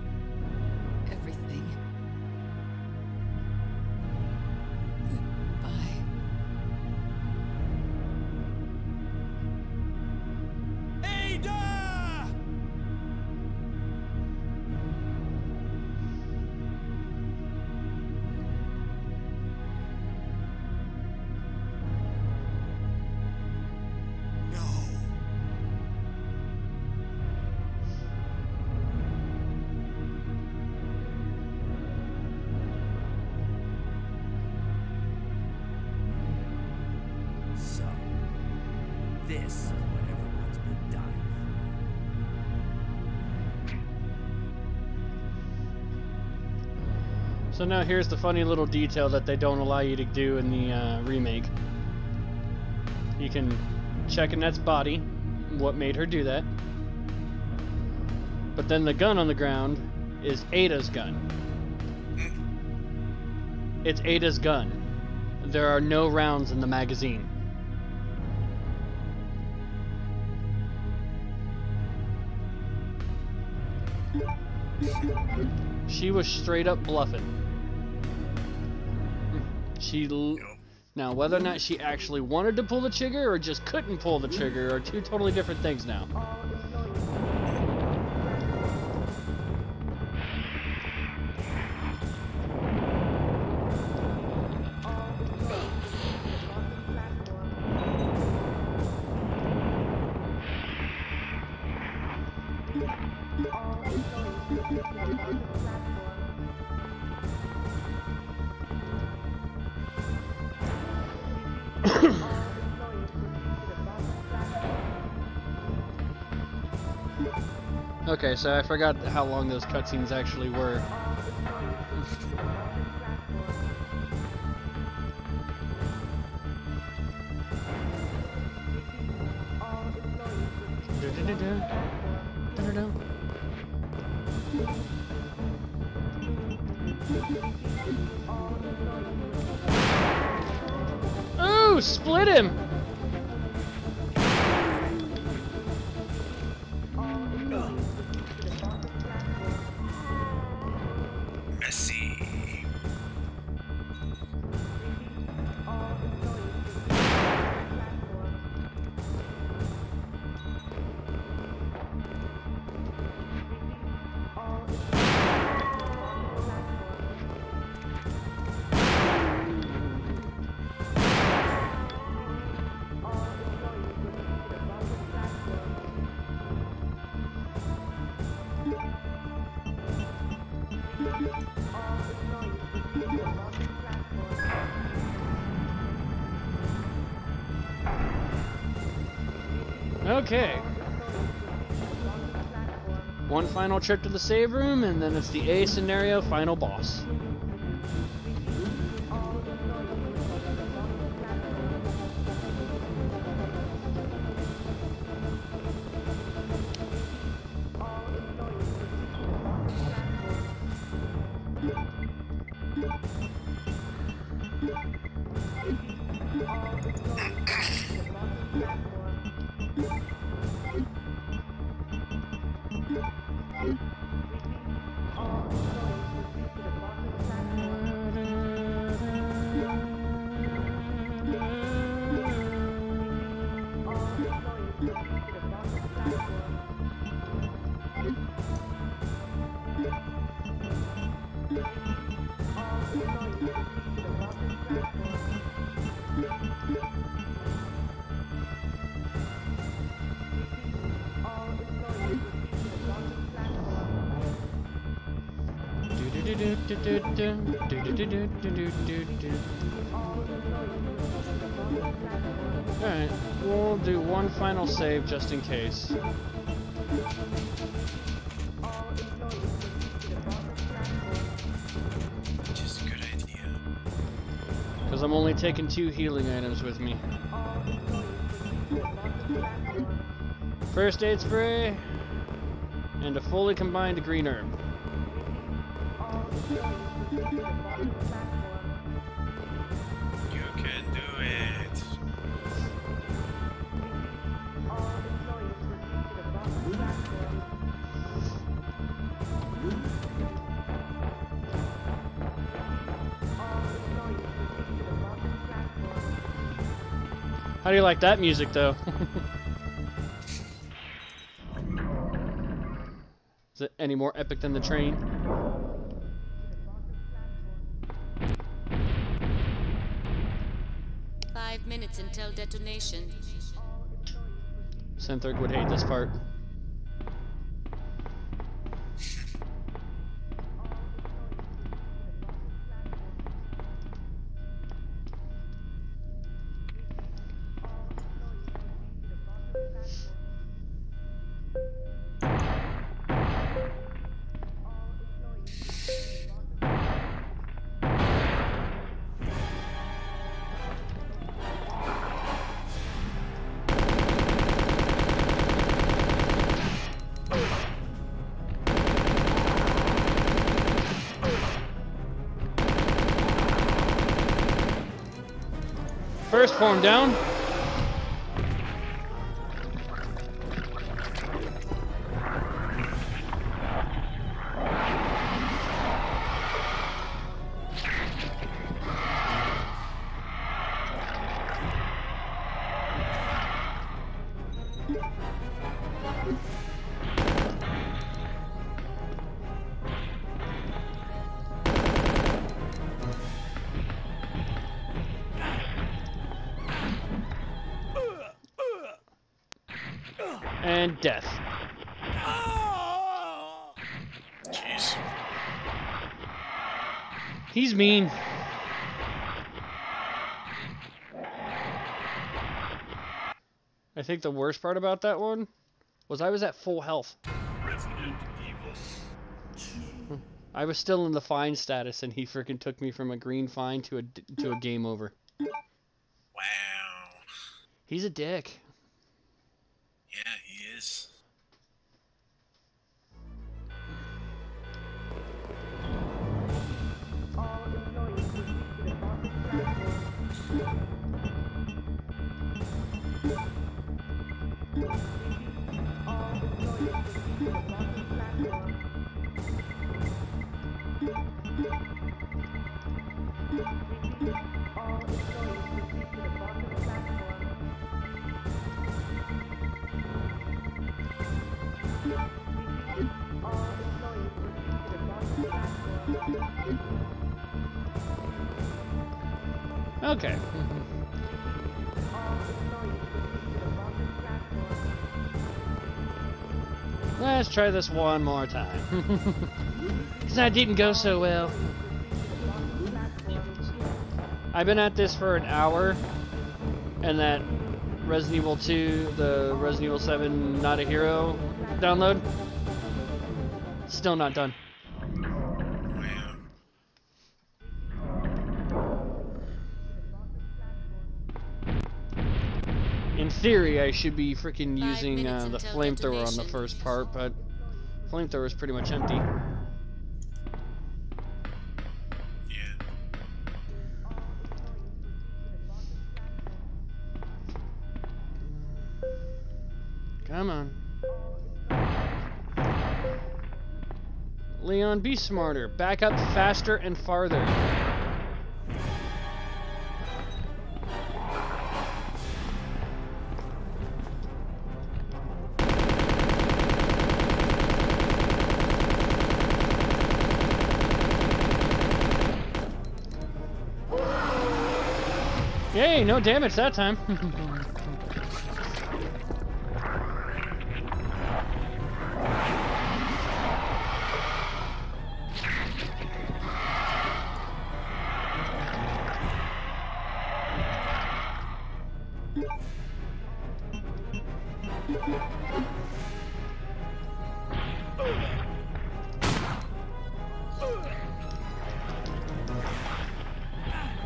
everything. Goodbye. Ada! No. So, this is what everyone's been dying So now here's the funny little detail that they don't allow you to do in the remake. You can check Annette's body, what made her do that. But then the gun on the ground is Ada's gun. It's Ada's gun. There are no rounds in the magazine. She was straight up bluffing. Now, whether or not she actually wanted to pull the trigger or just couldn't pull the trigger are two totally different things now. All employees. All employees proceed to the bottom platform. All employees proceed to the bottom platform. Okay, so I forgot how long those cutscenes actually were. Ooh, split him! Messy. Okay. One final trip to the save room, and then it's the A scenario final boss. Alright, we'll do one final save just in case. Which is a good idea. Because I'm only taking 2 healing items with me. First aid spray, and a fully combined green herb. You can do it. How do you like that music, though? Is it any more epic than the train? Minutes until detonation. Senthrug would hate this part. First form down. And death. Jeez. He's mean. I think the worst part about that one was I was at full health. Resident Evil 2. I was still in the fine status, and he freaking took me from a green fine to a game over. Wow. He's a dick. Yeah, he is. Okay. Let's try this one more time. Because that didn't go so well. I've been at this for an hour, and that Resident Evil 2, the Resident Evil 7 Not a Hero download, still not done. In theory, I should be freaking using the flamethrower on the first part, but flamethrower is pretty much empty. Yeah. Come on. Leon, be smarter. Back up faster and farther. Yay, no damage that time.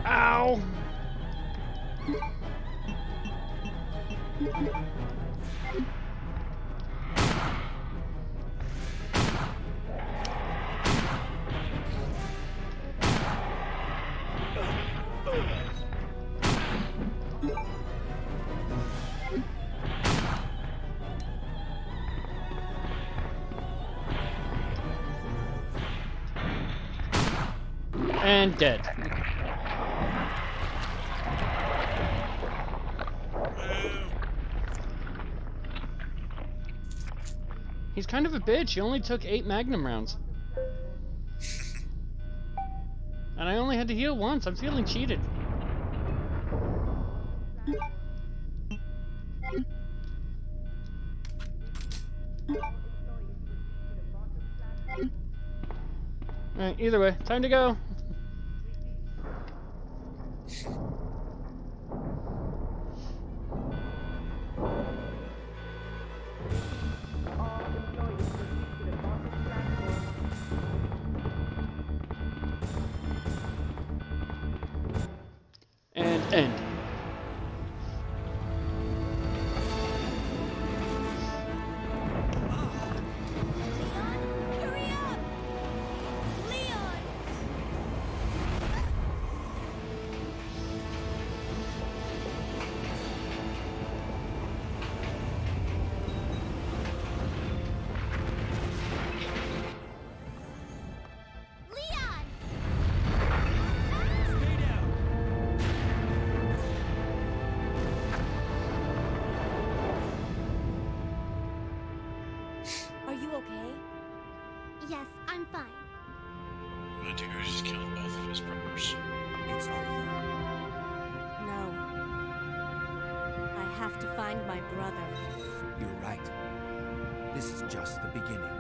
Ow! And dead. He's kind of a bitch. He only took 8 Magnum rounds. And I only had to heal once. I'm feeling cheated. Alright, either way, time to go. And end. Hurry up! Leon! Leon! Stay down. Are you okay? Yes, I'm fine. What I'm gonna do is just kill both of his brothers. It's over. No. I have to find my brother. You're right. This is just the beginning.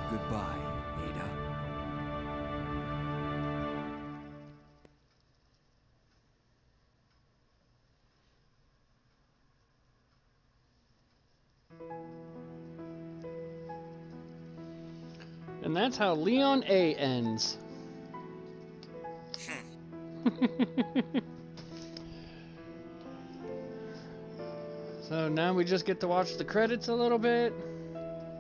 Goodbye, Ada. And that's how Leon A ends. So now we just get to watch the credits a little bit,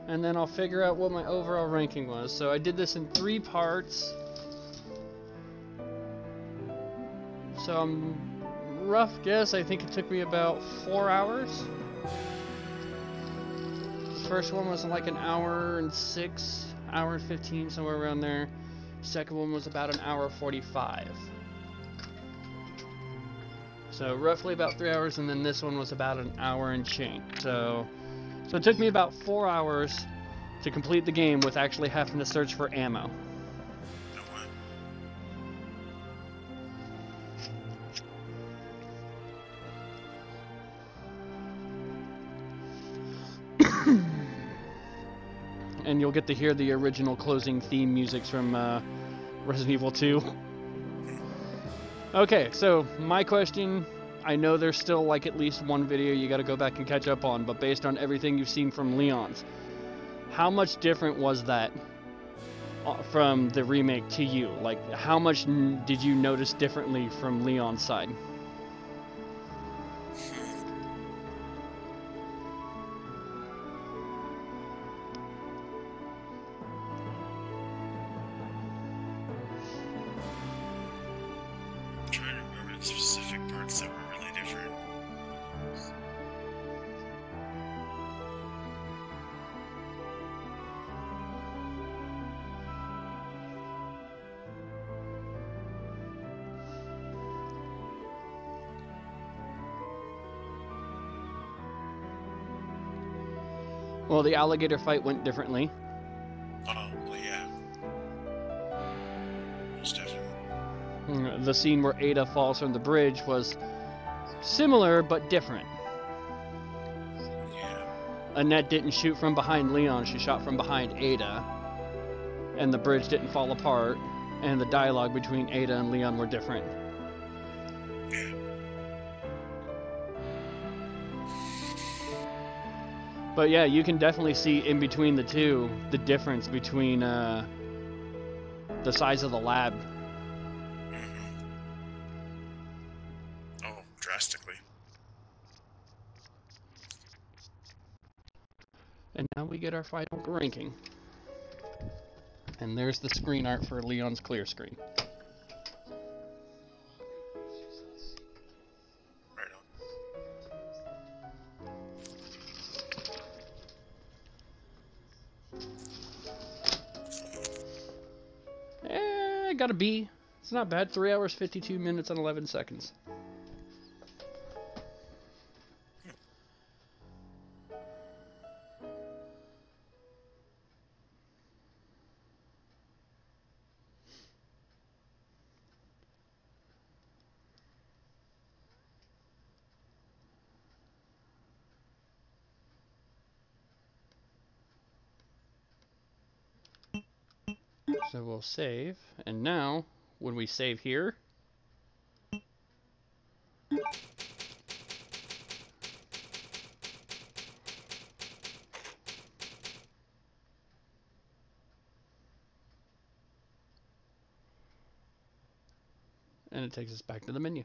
and then I'll figure out what my overall ranking was. So I did this in 3 parts. So rough guess, I think it took me about 4 hours. The first one was like an hour and 6, hour and 15, somewhere around there. Second one was about an hour 45. So roughly about 3 hours, and then this one was about an hour and change. So it took me about 4 hours to complete the game with actually having to search for ammo. And you'll get to hear the original closing theme music from Resident Evil 2. Okay, so my question, I know there's still like at least one video you gotta go back and catch up on, but based on everything you've seen from Leon's, how much different was that from the remake to you? Like, how much did you notice differently from Leon's side? Specific parts that were really different. Well, the alligator fight went differently. Oh, well, yeah. Most definitely. The scene where Ada falls from the bridge was similar but different. Yeah. Annette didn't shoot from behind Leon, she shot from behind Ada. And the bridge didn't fall apart, and the dialogue between Ada and Leon were different. Yeah. But yeah, you can definitely see in between the two, the difference between the size of the lab. Oh, drastically. And now we get our final ranking. And there's the screen art for Leon's clear screen. Right on. I got a B. It's not bad. 3 hours, 52 minutes, and 11 seconds. So we'll save, and now, when we save here, and it takes us back to the menu.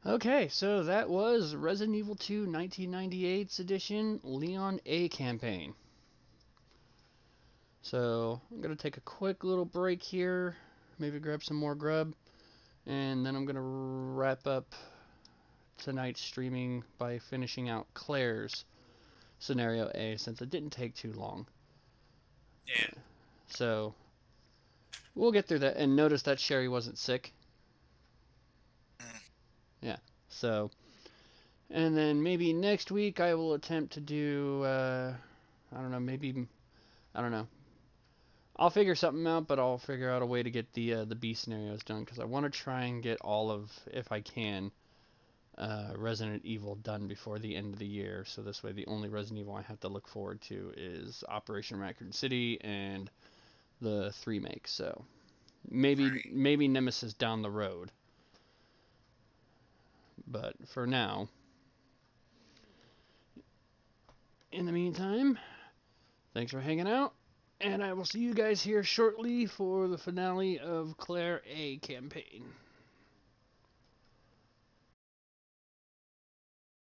Okay, so that was Resident Evil 2 1998's edition Leon A campaign. So I'm going to take a quick little break here, maybe grab some more grub, and then I'm going to wrap up tonight's streaming by finishing out Claire's Scenario A, since it didn't take too long. Yeah. So we'll get through that, and notice that Sherry wasn't sick. Yeah, so, and then maybe next week I will attempt to do, I don't know, I'll figure something out, but I'll figure out a way to get the B scenarios done, because I want to try and get all of, if I can, Resident Evil done before the end of the year, so this way the only Resident Evil I have to look forward to is Operation Raccoon City and the 3 make, so maybe Nemesis down the road. But for now, In the meantime, thanks for hanging out, and I will see you guys here shortly for the finale of Claire A campaign.